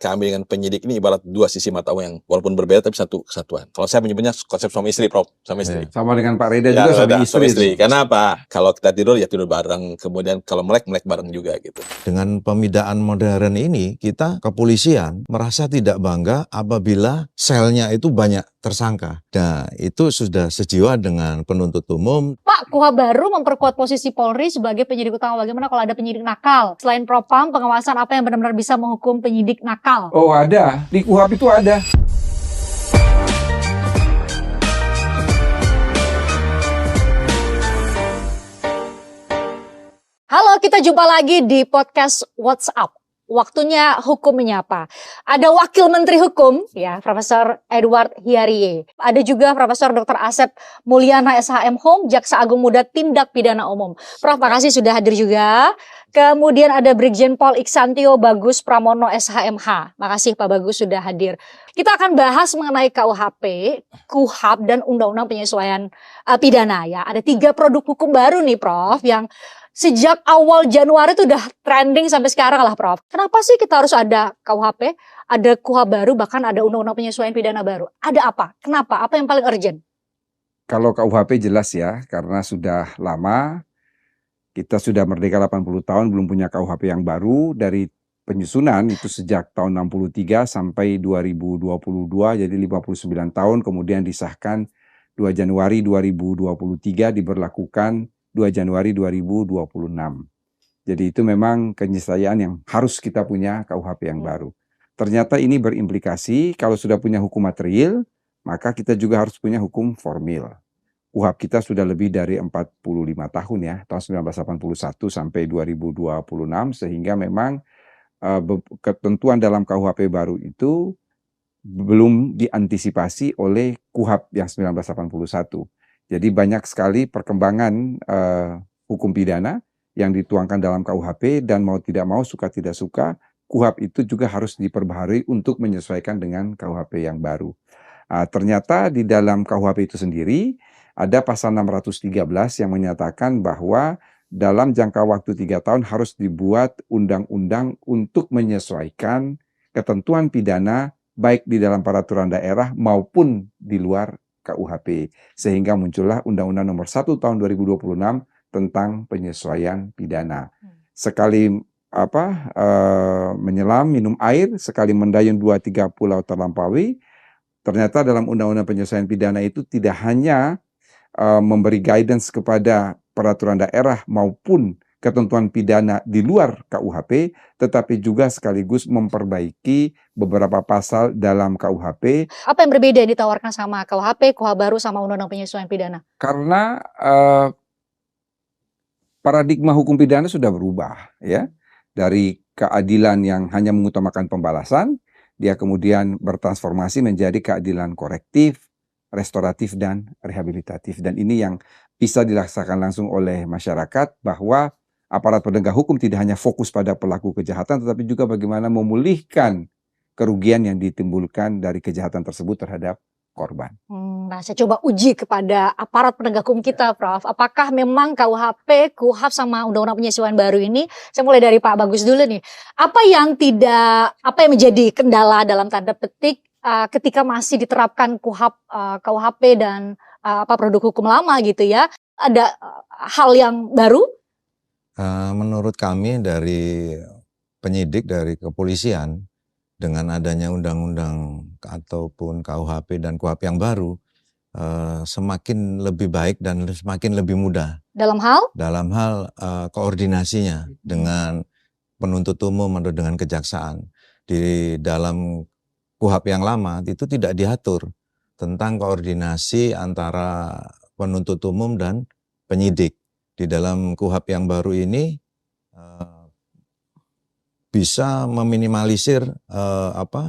kami dengan penyidik ini ibarat dua sisi mata uang yang walaupun berbeda tapi satu kesatuan. Kalau saya menyebutnya konsep suami istri, Prof. Suami istri. Sama dengan Pak Reda juga suami istri. Karena apa? Kalau kita tidur ya tidur bareng, kemudian kalau melek bareng juga gitu. Dengan pemidaan modern ini, kita kepolisian merasa tidak bangga apabila selnya itu banyak tersangka. Nah, itu sudah sejiwa dengan penuntut umum. Pak, KUHP baru memperkuat posisi Polri sebagai penyidik utama. Bagaimana kalau ada penyidik nakal? Selain Propam, pengawasan apa yang benar-benar bisa menghukum penyidik nakal? Oh, ada. Di KUHP itu ada. Halo, kita jumpa lagi di podcast WhatsApp. Waktunya hukum menyapa. Ada Wakil Menteri Hukum, ya, Profesor Edward Hiarie. Ada juga Profesor Dr. Asep Mulyana SHM Hum, Jaksa Agung Muda Tindak Pidana Umum. Prof, makasih sudah hadir juga. Kemudian ada Brigjen Pol Iksantio Bagus Pramono SHMH. Makasih Pak Bagus sudah hadir. Kita akan bahas mengenai KUHP, KUHP dan Undang-Undang Penyesuaian Pidana, ya. Ada 3 produk hukum baru nih, Prof, yang sejak awal Januari itu udah trending sampai sekarang lah, Prof. Kenapa sih kita harus ada KUHP, ada KUHP baru, bahkan ada Undang-Undang Penyesuaian Pidana baru? Ada apa? Kenapa? Apa yang paling urgent? Kalau KUHP jelas ya, karena sudah lama, kita sudah merdeka 80 tahun, belum punya KUHP yang baru. Dari penyusunan itu sejak tahun 63 sampai 2022, jadi 59 tahun, kemudian disahkan 2 Januari 2023, diberlakukan 2 Januari 2026. Jadi itu memang keniscayaan yang harus kita punya KUHP yang baru. Ternyata ini berimplikasi kalau sudah punya hukum material, maka kita juga harus punya hukum formil. KUHP kita sudah lebih dari 45 tahun ya, tahun 1981 sampai 2026, sehingga memang ketentuan dalam KUHP baru itu belum diantisipasi oleh KUHP yang 1981. Jadi banyak sekali perkembangan hukum pidana yang dituangkan dalam KUHP, dan mau tidak mau, suka tidak suka, KUHP itu juga harus diperbaharui untuk menyesuaikan dengan KUHP yang baru. Ternyata di dalam KUHP itu sendiri ada pasal 613 yang menyatakan bahwa dalam jangka waktu 3 tahun harus dibuat undang-undang untuk menyesuaikan ketentuan pidana baik di dalam peraturan daerah maupun di luar KUHP, sehingga muncullah Undang-Undang Nomor 1 Tahun 2026 tentang penyesuaian pidana. Sekali menyelam, minum air, sekali mendayung 2-3 pulau terlampaui. Ternyata dalam Undang-Undang Penyesuaian Pidana itu tidak hanya memberi guidance kepada peraturan daerah maupun ketentuan pidana di luar KUHP, tetapi juga sekaligus memperbaiki beberapa pasal dalam KUHP. Apa yang berbeda yang ditawarkan sama KUHP, KUHP baru sama Undang-Undang Penyesuaian Pidana? Karena paradigma hukum pidana sudah berubah, ya, dari keadilan yang hanya mengutamakan pembalasan, dia kemudian bertransformasi menjadi keadilan korektif, restoratif, dan rehabilitatif. Dan ini yang bisa dilaksanakan langsung oleh masyarakat, bahwa aparat penegak hukum tidak hanya fokus pada pelaku kejahatan, tetapi juga bagaimana memulihkan kerugian yang ditimbulkan dari kejahatan tersebut terhadap korban. Nah, saya coba uji kepada aparat penegak hukum kita, Prof. Apakah memang KUHP, KUHP sama Undang-Undang Penyesuaian baru ini, saya mulai dari Pak Bagus dulu nih. Apa yang menjadi kendala dalam tanda petik ketika masih diterapkan KUHP dan produk hukum lama gitu ya? Ada hal yang baru? Menurut kami dari penyidik, dari kepolisian, dengan adanya undang-undang ataupun KUHP dan KUHP yang baru, semakin lebih baik dan semakin lebih mudah. Dalam hal? Dalam hal koordinasinya dengan penuntut umum atau dengan kejaksaan. Di dalam KUHP yang lama itu tidak diatur tentang koordinasi antara penuntut umum dan penyidik. Di dalam KUHP yang baru ini bisa meminimalisir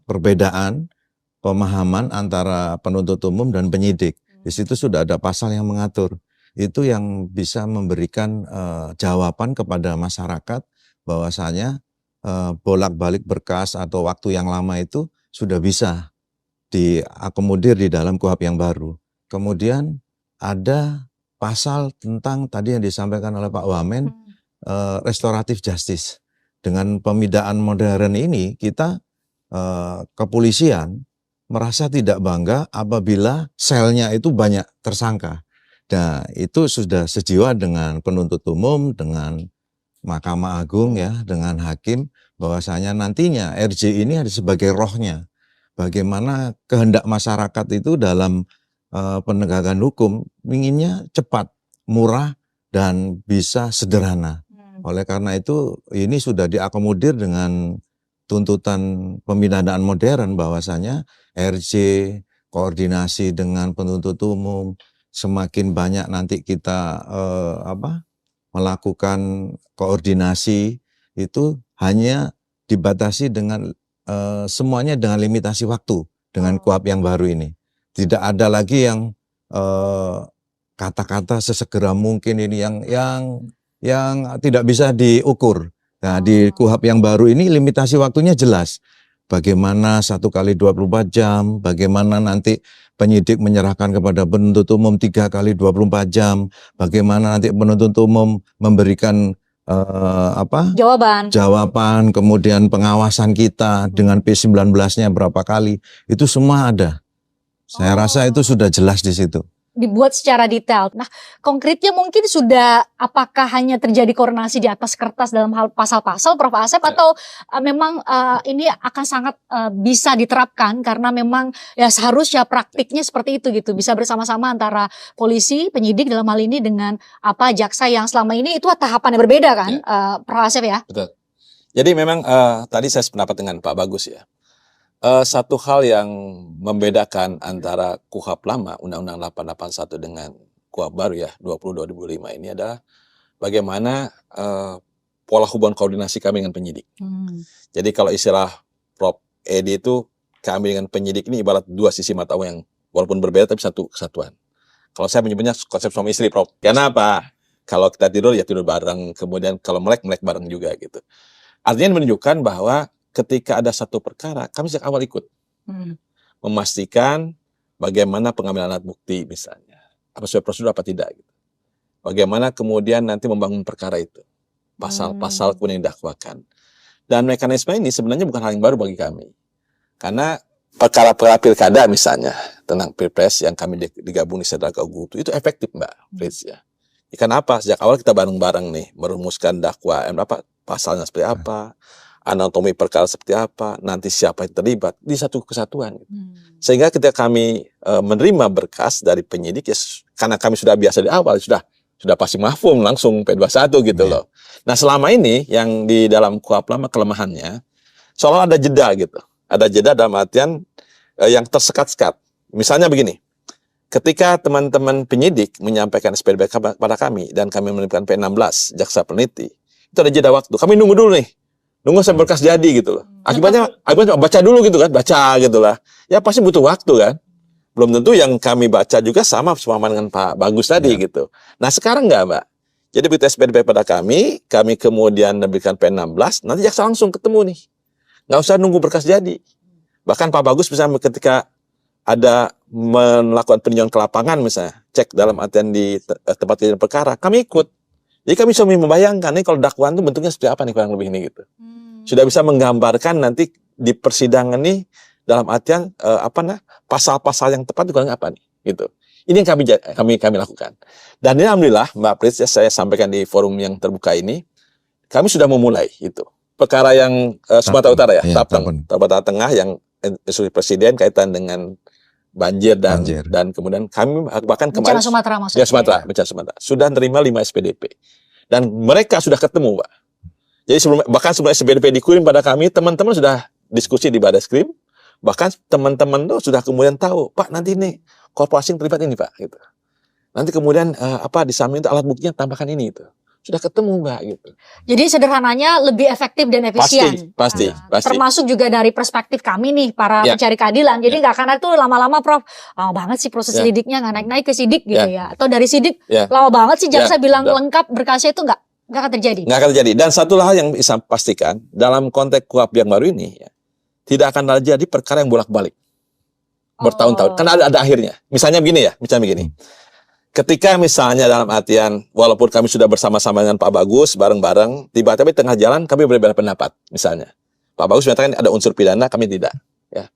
perbedaan pemahaman antara penuntut umum dan penyidik. Di situ sudah ada pasal yang mengatur. Itu yang bisa memberikan jawaban kepada masyarakat bahwasanya bolak-balik berkas atau waktu yang lama itu sudah bisa diakomodir di dalam KUHP yang baru. Kemudian ada pasal tentang tadi yang disampaikan oleh Pak Wamen, restoratif justice. Dengan pemidaan modern ini kita kepolisian merasa tidak bangga apabila selnya itu banyak tersangka. Nah, itu sudah sejiwa dengan penuntut umum, dengan Mahkamah Agung ya, dengan hakim, bahwasanya nantinya RJ ini ada sebagai rohnya. Bagaimana kehendak masyarakat itu dalam penegakan hukum inginnya cepat, murah, dan bisa sederhana. Oleh karena itu ini sudah diakomodir dengan tuntutan pemidanaan modern bahwasanya RJ, koordinasi dengan penuntut umum, semakin banyak nanti kita melakukan koordinasi itu hanya dibatasi dengan semuanya dengan limitasi waktu dengan KUHP yang baru ini. Tidak ada lagi yang kata-kata sesegera mungkin ini yang tidak bisa diukur. Nah, di KUHP yang baru ini limitasi waktunya jelas. Bagaimana 1 kali 24 jam, bagaimana nanti penyidik menyerahkan kepada penuntut umum 3 kali 24 jam, bagaimana nanti penuntut umum memberikan jawaban, kemudian pengawasan kita dengan P19-nya berapa kali, itu semua ada. Saya rasa itu sudah jelas di situ. Dibuat secara detail. Nah, konkretnya mungkin sudah apakah hanya terjadi koordinasi di atas kertas dalam hal pasal-pasal, Prof. Asep, atau memang ini akan sangat bisa diterapkan karena memang ya seharusnya praktiknya seperti itu gitu, bisa bersama-sama antara polisi, penyidik dalam hal ini dengan jaksa yang selama ini itu tahapan yang berbeda kan, Prof. Asep ya? Betul. Jadi memang tadi saya sependapat dengan Pak Bagus ya. Satu hal yang membedakan antara KUHP lama Undang-Undang 881 dengan KUHP baru ya 20/2005 ini adalah bagaimana pola hubungan koordinasi kami dengan penyidik. Jadi kalau istilah Prof. Edi itu kami dengan penyidik ini ibarat dua sisi mata uang yang walaupun berbeda tapi satu kesatuan. Kalau saya menyebutnya konsep suami istri, Prof. Karena apa? Kalau kita tidur ya tidur bareng, kemudian kalau melek bareng juga gitu. Artinya menunjukkan bahwa ketika ada satu perkara, kami sejak awal ikut memastikan bagaimana pengambilan alat bukti misalnya, apa sesuai prosedur apa tidak. Gitu. Bagaimana kemudian nanti membangun perkara itu, pasal-pasal kemudian didakwakan. Dan mekanisme ini sebenarnya bukan hal yang baru bagi kami, karena perkara-perkara pilkada misalnya tentang pilpres yang kami digabung di Sedra Gaugutu itu efektif Mbak Fritz ya. Kenapa? Sejak awal kita bareng-bareng nih merumuskan dakwaan pasalnya seperti apa. Anatomi perkara seperti apa, nanti siapa yang terlibat di satu kesatuan. Sehingga ketika kami menerima berkas dari penyidik, ya, karena kami sudah biasa di awal, sudah pasti mafhum langsung P21 gitu loh. Nah selama ini yang di dalam KUHP lama kelemahannya, seolah ada jeda gitu. Ada jeda dalam artian yang tersekat-sekat. Misalnya begini, ketika teman-teman penyidik menyampaikan SPDP kepada kami, dan kami menerbitkan P16, jaksa peneliti, itu ada jeda waktu. Kami nunggu dulu nih. Nunggu sampai berkas jadi gitu loh. Akibatnya baca dulu gitu kan, baca gitu lah. Ya pasti butuh waktu kan. Belum tentu yang kami baca juga sama dengan Pak Bagus tadi gitu. Nah sekarang enggak Mbak. Jadi begitu SPDP pada kami kemudian menerbitkan P16, nanti jaksa langsung ketemu nih. Nggak usah nunggu berkas jadi. Bahkan Pak Bagus misalnya ketika ada melakukan peninjauan ke lapangan misalnya, cek dalam artian di tempat kejadian perkara, kami ikut. Jadi kami bisa membayangkan nih kalau dakwaan itu bentuknya seperti apa nih kurang lebih ini gitu. Sudah bisa menggambarkan nanti di persidangan nih dalam artian pasal-pasal yang tepat itu kurang apa nih gitu. Ini yang kami lakukan. Dan ini alhamdulillah Mbak Pritz ya, saya sampaikan di forum yang terbuka ini, kami sudah memulai itu. Perkara yang Sumatera Utara ya, Sumatera Tengah yang instruksi presiden kaitan dengan banjir dan kemudian kami bahkan kemarin bencana Sumatera maksudnya. Ya bencana Sumatera. Sudah menerima 5 SPDP. Dan mereka sudah ketemu, Pak. Jadi bahkan sebelum SPDP dikirim pada kami, teman-teman sudah diskusi di Badaskrim. Bahkan teman-teman tuh sudah kemudian tahu, Pak nanti nih korporasi yang terlibat ini Pak. Gitu. Nanti kemudian di samping itu alat buktinya tambahkan ini itu. Sudah ketemu Mbak gitu. Jadi sederhananya lebih efektif dan efisien. Pasti. Termasuk juga dari perspektif kami nih para pencari keadilan. Jadi nggak akan tuh lama-lama Prof, lama banget sih proses lidiknya nggak naik-naik ke sidik gitu ya. Atau dari sidik lama banget sih jaksa bilang lengkap berkasnya itu nggak akan terjadi. Nggak akan terjadi. Dan satu hal yang bisa pastikan dalam konteks KUHP yang baru ini ya, tidak akan terjadi perkara yang bolak-balik bertahun-tahun. Karena ada akhirnya. Misalnya begini. Ketika misalnya dalam artian walaupun kami sudah bersama-sama dengan Pak Bagus bareng-bareng, tiba-tiba di tengah jalan kami berbeda pendapat misalnya. Pak Bagus mengatakan ada unsur pidana, kami tidak. Ya.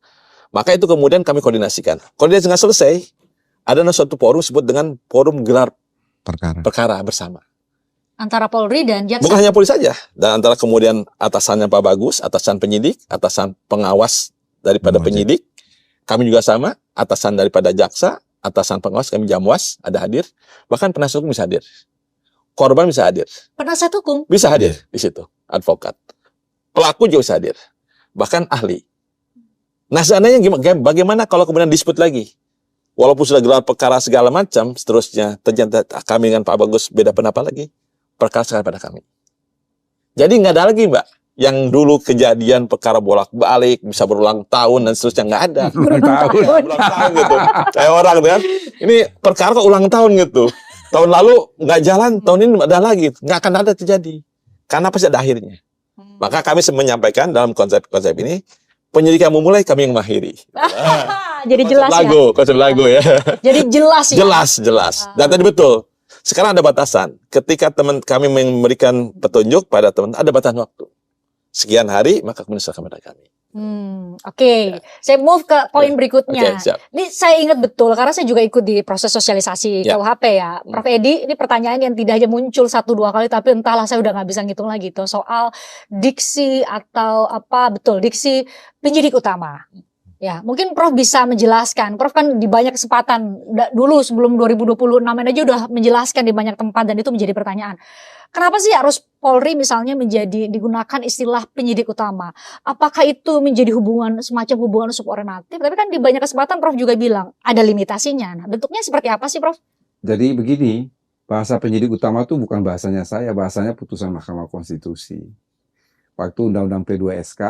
Maka itu kemudian kami koordinasikan. Koordinasi nggak selesai, ada suatu forum sebut dengan forum gelar perkara bersama. Antara Polri dan jaksa. Bukan hanya polisi saja, dan antara kemudian atasannya Pak Bagus, atasan penyidik, atasan pengawas daripada penyidik, kami juga sama, atasan daripada jaksa, atasan pengawas kami Jamwas ada hadir, bahkan penasihat hukum bisa hadir, korban bisa hadir, Penasihat hukum bisa hadir di situ, advokat, pelaku juga bisa hadir, bahkan ahli. Nah seandainya bagaimana kalau kemudian dispute lagi, walaupun sudah gelar perkara segala macam, seterusnya ternyata kami dengan Pak Bagus beda pendapat lagi, perkara sekarang pada kami. Jadi nggak ada lagi Mbak, yang dulu kejadian perkara bolak-balik bisa berulang tahun dan seterusnya, nggak ada. Ulang tahun. Ulang tahun gitu. Kayak orang kan, ini perkara kok ulang tahun gitu. Tahun lalu nggak jalan, tahun ini ada lagi, nggak akan ada terjadi. Karena pasti ada akhirnya. Maka kami menyampaikan dalam konsep ini, penyidikan memulai, kami yang mengakhiri. Jadi jelas Konsep lagu ya. Jadi jelas ya. Jelas. Dan tadi betul. Sekarang ada batasan. Ketika teman kami memberikan petunjuk pada teman, ada batasan waktu. Sekian hari, maka kemudian serahkan pada kami. Oke. Saya move ke poin berikutnya. Oke, siap. Ini saya ingat betul karena saya juga ikut di proses sosialisasi KUHP ya. Prof Edi, ini pertanyaan yang tidak hanya muncul 1-2 kali, tapi entahlah saya udah nggak bisa ngitung lagi tuh soal diksi atau diksi penyidik utama. Ya, mungkin Prof bisa menjelaskan. Prof kan di banyak kesempatan dulu sebelum 2026 aja udah menjelaskan di banyak tempat dan itu menjadi pertanyaan. Kenapa sih harus Polri misalnya digunakan istilah penyidik utama? Apakah itu menjadi semacam hubungan subordinatif? Tapi kan di banyak kesempatan Prof juga bilang ada limitasinya. Nah, bentuknya seperti apa sih Prof? Jadi begini, bahasa penyidik utama itu bukan bahasanya saya, bahasanya putusan Mahkamah Konstitusi. Waktu Undang-Undang P2SK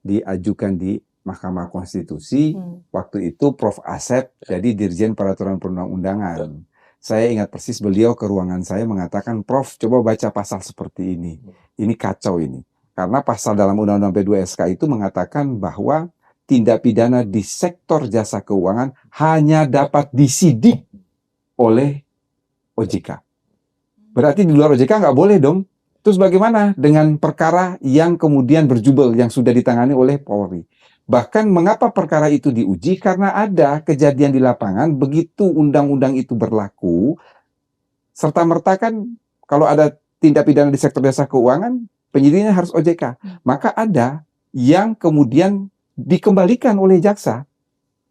diajukan di Mahkamah Konstitusi, waktu itu Prof Asep jadi Dirjen Peraturan Perundang-undangan. Saya ingat persis beliau ke ruangan saya mengatakan, Prof, coba baca pasal seperti ini. Ini kacau ini. Karena pasal dalam Undang-Undang P2SK itu mengatakan bahwa tindak pidana di sektor jasa keuangan hanya dapat disidik oleh OJK. Berarti di luar OJK nggak boleh dong. Terus bagaimana dengan perkara yang kemudian berjubel yang sudah ditangani oleh Polri? Bahkan mengapa perkara itu diuji? Karena ada kejadian di lapangan, begitu undang-undang itu berlaku, serta-merta kan kalau ada tindak pidana di sektor jasa keuangan, penyidiknya harus OJK. Maka ada yang kemudian dikembalikan oleh jaksa.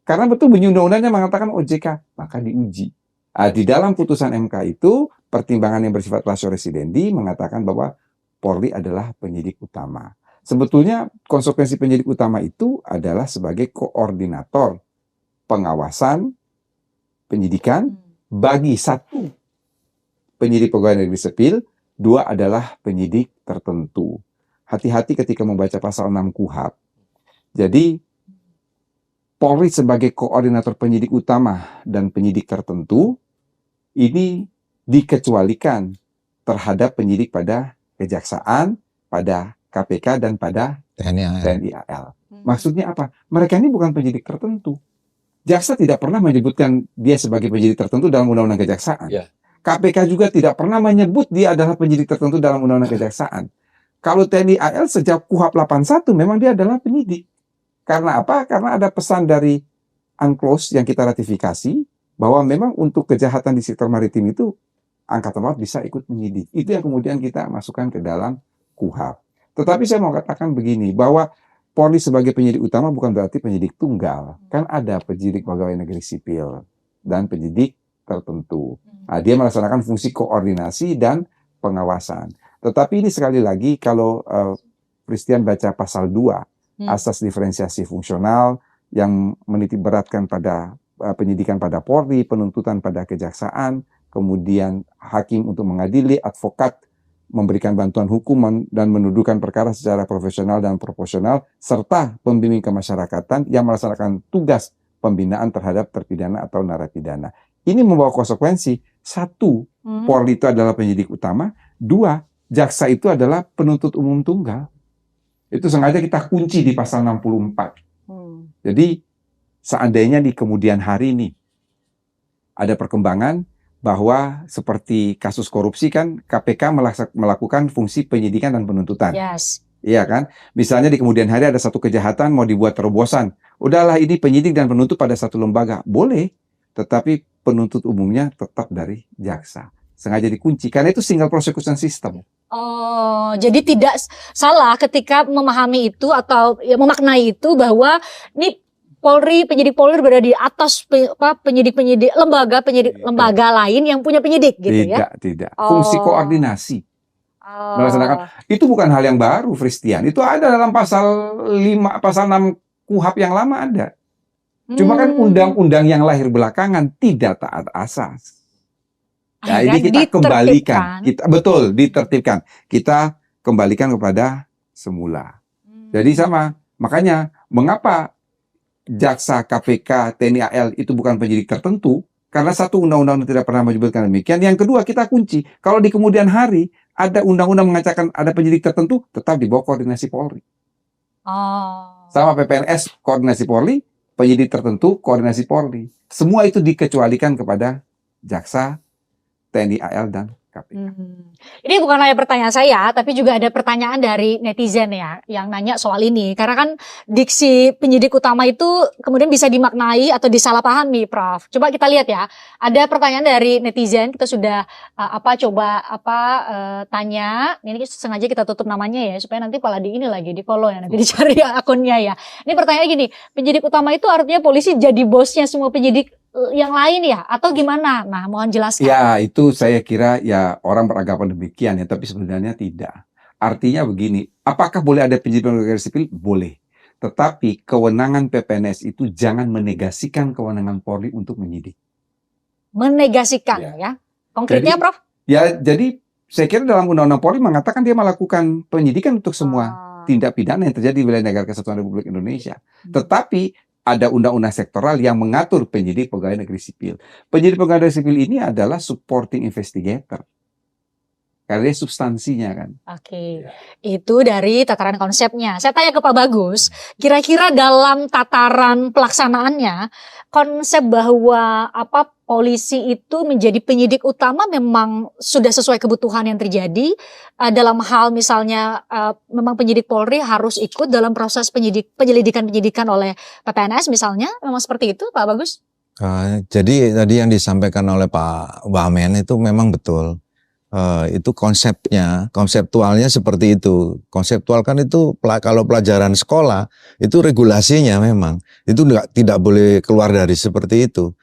Karena betul bunyi undang-undangnya mengatakan OJK, maka diuji. Di dalam putusan MK itu, pertimbangan yang bersifat ratio residendi mengatakan bahwa Polri adalah penyidik utama. Sebetulnya konsekuensi penyidik utama itu adalah sebagai koordinator pengawasan penyidikan bagi satu penyidik pegawai negeri sipil, dua adalah penyidik tertentu. Hati-hati ketika membaca pasal 6 KUHP. Jadi Polri sebagai koordinator penyidik utama dan penyidik tertentu ini dikecualikan terhadap penyidik pada kejaksaan, pada KPK dan pada TNI AL. Maksudnya apa? Mereka ini bukan penyidik tertentu. Jaksa tidak pernah menyebutkan dia sebagai penyidik tertentu dalam Undang-Undang Kejaksaan. KPK juga tidak pernah menyebut dia adalah penyidik tertentu dalam Undang-Undang Kejaksaan. Kalau TNI AL sejak KUHP 81 memang dia adalah penyidik. Karena apa? Karena ada pesan dari UNCLOS yang kita ratifikasi bahwa memang untuk kejahatan di sektor maritim itu Angkatan Laut bisa ikut menyidik. Itu yang kemudian kita masukkan ke dalam KUHP. Tetapi saya mau katakan begini, bahwa Polri sebagai penyidik utama bukan berarti penyidik tunggal. Kan ada penyidik pegawai negeri sipil dan penyidik tertentu. Nah, dia melaksanakan fungsi koordinasi dan pengawasan. Tetapi ini sekali lagi kalau Christian baca pasal 2, asas diferensiasi fungsional yang menitik beratkan pada penyidikan pada Polri, penuntutan pada kejaksaan, kemudian hakim untuk mengadili, advokat memberikan bantuan hukum dan menuduhkan perkara secara profesional dan proporsional, serta pembimbing kemasyarakatan yang melaksanakan tugas pembinaan terhadap terpidana atau narapidana. Ini membawa konsekuensi, 1, Polri itu adalah penyidik utama, 2, jaksa itu adalah penuntut umum tunggal. Itu sengaja kita kunci di pasal 64. Jadi seandainya di kemudian hari ini ada perkembangan bahwa seperti kasus korupsi kan KPK melakukan fungsi penyidikan dan penuntutan. Iya kan? Misalnya di kemudian hari ada satu kejahatan mau dibuat terobosan. Udahlah ini penyidik dan penuntut pada satu lembaga. Boleh, tetapi penuntut umumnya tetap dari jaksa. Sengaja dikunci, karena itu single prosecution system. Oh, jadi tidak salah ketika memahami itu atau ya, memaknai itu bahwa ini Polri, penyidik Polri berada di atas penyidik-penyidik lembaga lain yang punya penyidik gitu ya. Tidak. Fungsi Oh. koordinasi. Oh. Melaksanakan. Itu bukan hal yang baru, Fristian. Itu ada dalam pasal 6 KUHP yang lama ada. Cuma kan undang-undang yang lahir belakangan tidak taat asas. Nah, ini kita kembalikan. Ditertibkan. Kita kembalikan kepada semula. Jadi sama. Makanya, mengapa jaksa, KPK, TNI AL itu bukan penyidik tertentu? Karena satu, undang-undang tidak pernah menyebutkan demikian. Yang kedua, kita kunci. Kalau di kemudian hari ada undang-undang mengatakan ada penyidik tertentu, tetap di bawah koordinasi Polri. Oh. Sama PPNS, koordinasi Polri, penyidik tertentu, koordinasi Polri. Semua itu dikecualikan kepada jaksa, TNI AL, dan KPK. Ini bukan hanya pertanyaan saya, tapi juga ada pertanyaan dari netizen ya, yang nanya soal ini. Karena kan diksi penyidik utama itu kemudian bisa dimaknai atau disalahpahami, Prof. Coba kita lihat ya. Ada pertanyaan dari netizen, kita sudah tanya. Ini sengaja kita tutup namanya ya, supaya nanti malah di ini lagi, di follow ya, nanti dicari akunnya ya. Ini pertanyaan gini, penyidik utama itu artinya polisi jadi bosnya semua penyidik yang lain ya, atau gimana? Nah, mohon jelaskan. Ya, itu saya kira ya orang beranggapan demikian ya, tapi sebenarnya tidak. Artinya begini, apakah boleh ada penyidik negara sipil? Boleh. Tetapi kewenangan PPNS itu jangan menegasikan kewenangan Polri untuk menyidik. Menegasikan ya. Konkretnya, Prof? Ya, jadi saya kira dalam Undang-Undang Polri mengatakan dia melakukan penyidikan untuk semua tindak pidana yang terjadi di wilayah negara kesatuan Republik Indonesia. Tetapi ada undang-undang sektoral yang mengatur penyidik pegawai negeri sipil. Penyidik pegawai negeri sipil ini adalah supporting investigator. Karena dia substansinya kan. Oke, itu dari tataran konsepnya. Saya tanya ke Pak Bagus, kira-kira dalam tataran pelaksanaannya, konsep bahwa polisi itu menjadi penyidik utama memang sudah sesuai kebutuhan yang terjadi. Dalam hal misalnya memang penyidik Polri harus ikut dalam proses penyelidikan oleh PPNS misalnya, memang seperti itu Pak Bagus? Jadi tadi yang disampaikan oleh Pak Wamen itu memang betul. Itu konseptualnya seperti itu. Konseptual kan itu kalau pelajaran sekolah itu regulasinya memang itu tidak boleh keluar dari seperti itu.